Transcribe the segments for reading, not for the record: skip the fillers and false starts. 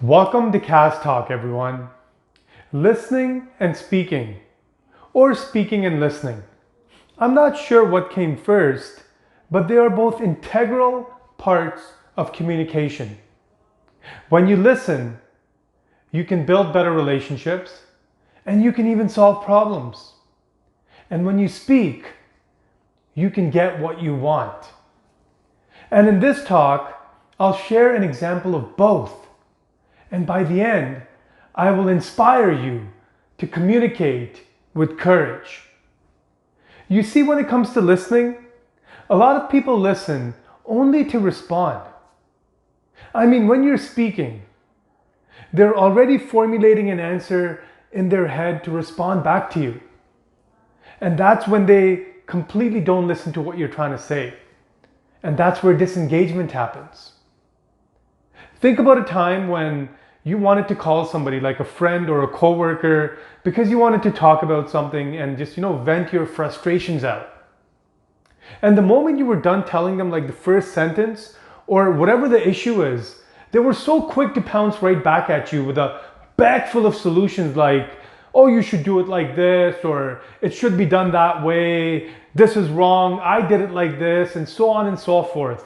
Welcome to Kaz Talk, everyone. Listening and speaking, or speaking and listening. I'm not sure what came first, but they are both integral parts of communication. When you listen, you can build better relationships, and you can even solve problems. And when you speak, you can get what you want. And in this talk, I'll share an example of both. And by the end, I will inspire you to communicate with courage. You see, when it comes to listening, a lot of people listen only to respond. I mean, when you're speaking, they're already formulating an answer in their head to respond back to you. And that's when they completely don't listen to what you're trying to say. And that's where disengagement happens. Think about a time when you wanted to call somebody like a friend or a coworker because you wanted to talk about something and just, vent your frustrations out. And the moment you were done telling them like the first sentence or whatever the issue is, they were so quick to pounce right back at you with a bag full of solutions like, oh, you should do it like this, or it should be done that way, this is wrong, I did it like this, and so on and so forth.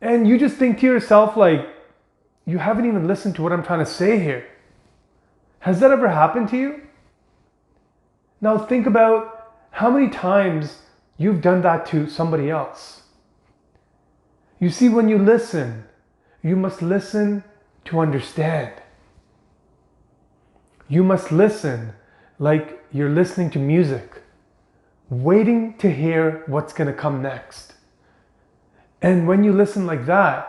And you just think to yourself like, you haven't even listened to what I'm trying to say here. Has that ever happened to you? Now think about how many times you've done that to somebody else. You see, when you listen, you must listen to understand. You must listen like you're listening to music, waiting to hear what's going to come next. And when you listen like that,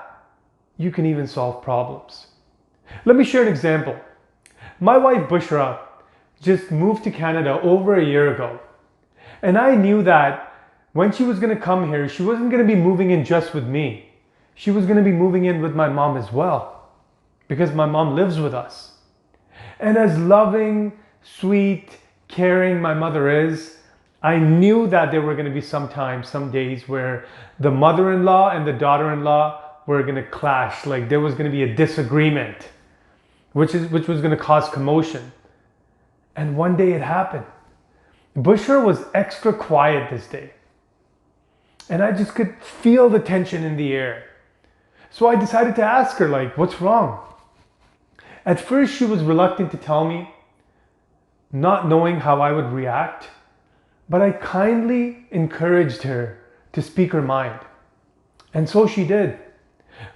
you can even solve problems. Let me share an example. My wife Bushra just moved to Canada over a year ago. And I knew that when she was going to come here, she wasn't going to be moving in just with me. She was going to be moving in with my mom as well, because my mom lives with us. And as loving, sweet, caring my mother is, I knew that there were going to be some times, some days where the mother-in-law and the daughter-in-law were going to clash. Like there was going to be a disagreement, which was going to cause commotion. And one day it happened. Bushra was extra quiet this day. And I just could feel the tension in the air. So I decided to ask her, like, what's wrong? At first she was reluctant to tell me, not knowing how I would react. But I kindly encouraged her to speak her mind. And so she did.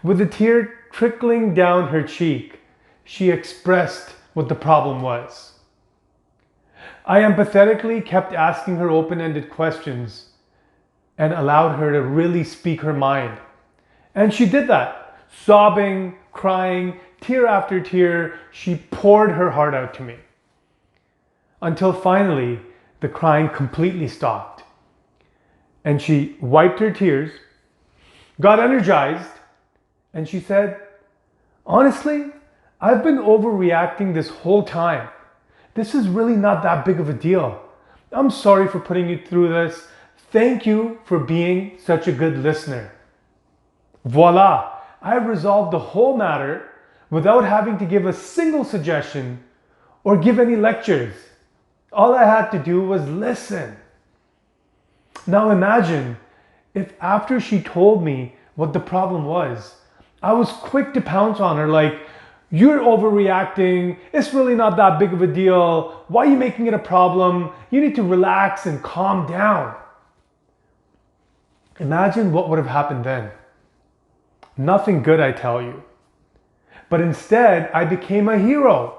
With a tear trickling down her cheek, she expressed what the problem was. I empathetically kept asking her open-ended questions and allowed her to really speak her mind. And she did that. Sobbing, crying, tear after tear, she poured her heart out to me. Until finally, the crying completely stopped. And she wiped her tears, got energized, and she said, honestly, I've been overreacting this whole time. This is really not that big of a deal. I'm sorry for putting you through this. Thank you for being such a good listener. Voila, I've resolved the whole matter without having to give a single suggestion or give any lectures. All I had to do was listen. Now imagine if after she told me what the problem was, I was quick to pounce on her like, you're overreacting, it's really not that big of a deal, why are you making it a problem? You need to relax and calm down. Imagine what would have happened then. Nothing good, I tell you. But instead, I became a hero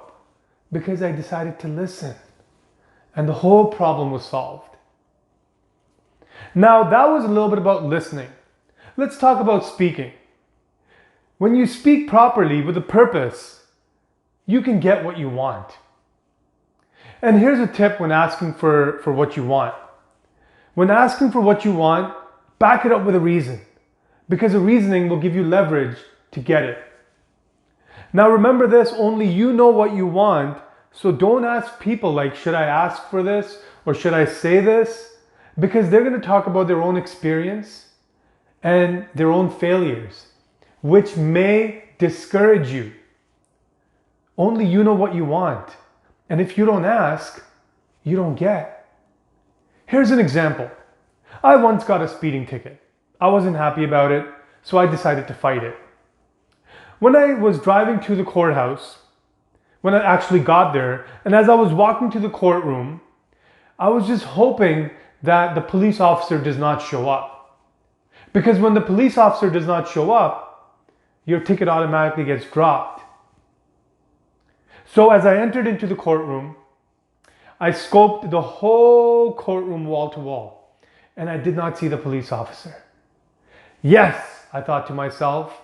because I decided to listen. And the whole problem was solved. Now, that was a little bit about listening. Let's talk about speaking. When you speak properly with a purpose, you can get what you want. And here's a tip when asking for what you want. When asking for what you want, back it up with a reason, because a reasoning will give you leverage to get it. Now remember this, only you know what you want, so don't ask people like, should I ask for this or should I say this? Because they're going to talk about their own experience and their own failures, which may discourage you. Only you know what you want. And if you don't ask, you don't get. Here's an example. I once got a speeding ticket. I wasn't happy about it, so I decided to fight it. When I was driving to the courthouse, when I actually got there, and as I was walking to the courtroom, I was just hoping that the police officer does not show up. Because when the police officer does not show up, your ticket automatically gets dropped. So as I entered into the courtroom, I scoped the whole courtroom wall to wall, and I did not see the police officer. Yes, I thought to myself,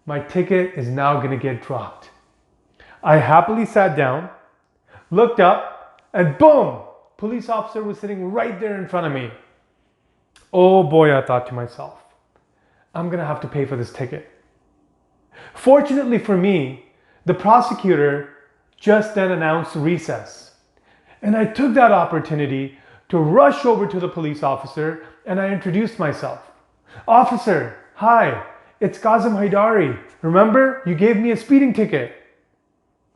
my ticket is now going to get dropped. I happily sat down, looked up, and boom, police officer was sitting right there in front of me. Oh boy, I thought to myself, I'm going to have to pay for this ticket. Fortunately for me, the prosecutor just then announced recess. And I took that opportunity to rush over to the police officer and I introduced myself. Officer, hi, it's Kaz Haidari. Remember, you gave me a speeding ticket.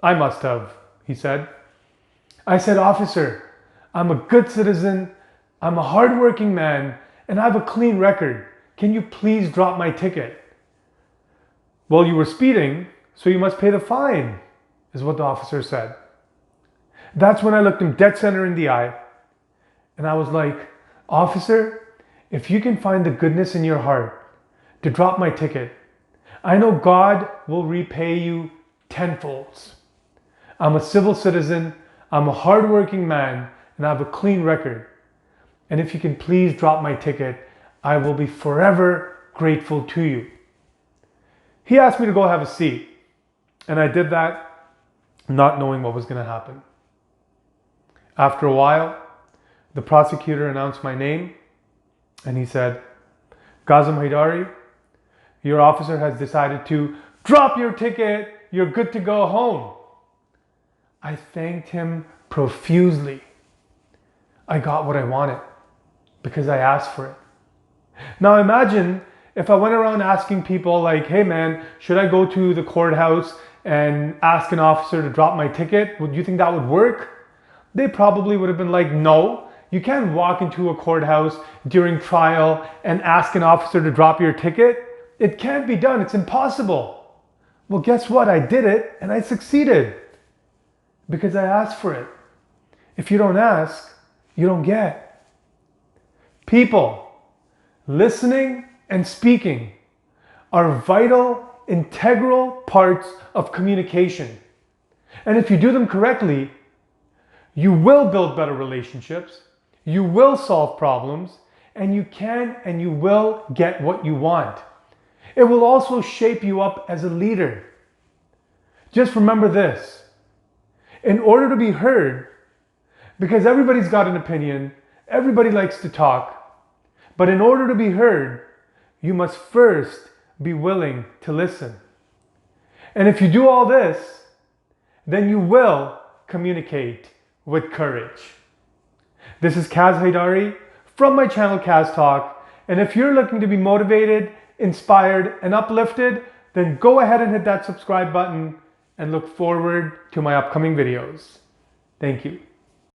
I must have, he said. I said, officer, I'm a good citizen, I'm a hardworking man, and I have a clean record. Can you please drop my ticket? Well, you were speeding, so you must pay the fine, is what the officer said. That's when I looked him dead center in the eye, and I was like, officer, if you can find the goodness in your heart to drop my ticket, I know God will repay you tenfold. I'm a civil citizen, I'm a hardworking man, and I have a clean record. And if you can please drop my ticket, I will be forever grateful to you. He asked me to go have a seat, and I did that, not knowing what was going to happen. After a while, the prosecutor announced my name, and he said, Kaz Haidari, your officer has decided to drop your ticket, you're good to go home. I thanked him profusely. I got what I wanted because I asked for it. Now imagine if I went around asking people like, hey man, should I go to the courthouse and ask an officer to drop my ticket? Would you think that would work? They probably would have been like, no, you can't walk into a courthouse during trial and ask an officer to drop your ticket. It can't be done, it's impossible. Well, guess what? I did it and I succeeded because I asked for it. If you don't ask, you don't get. People, listening and speaking are vital, integral parts of communication. And if you do them correctly, you will build better relationships, you will solve problems, and you can and you will get what you want. It will also shape you up as a leader. Just remember this. In order to be heard, because everybody's got an opinion, everybody likes to talk, but in order to be heard, you must first be willing to listen. And if you do all this, then you will communicate with courage. This is Kaz Haidari from my channel Kaz Talk, and if you're looking to be motivated, inspired, and uplifted, then go ahead and hit that subscribe button and look forward to my upcoming videos. Thank you.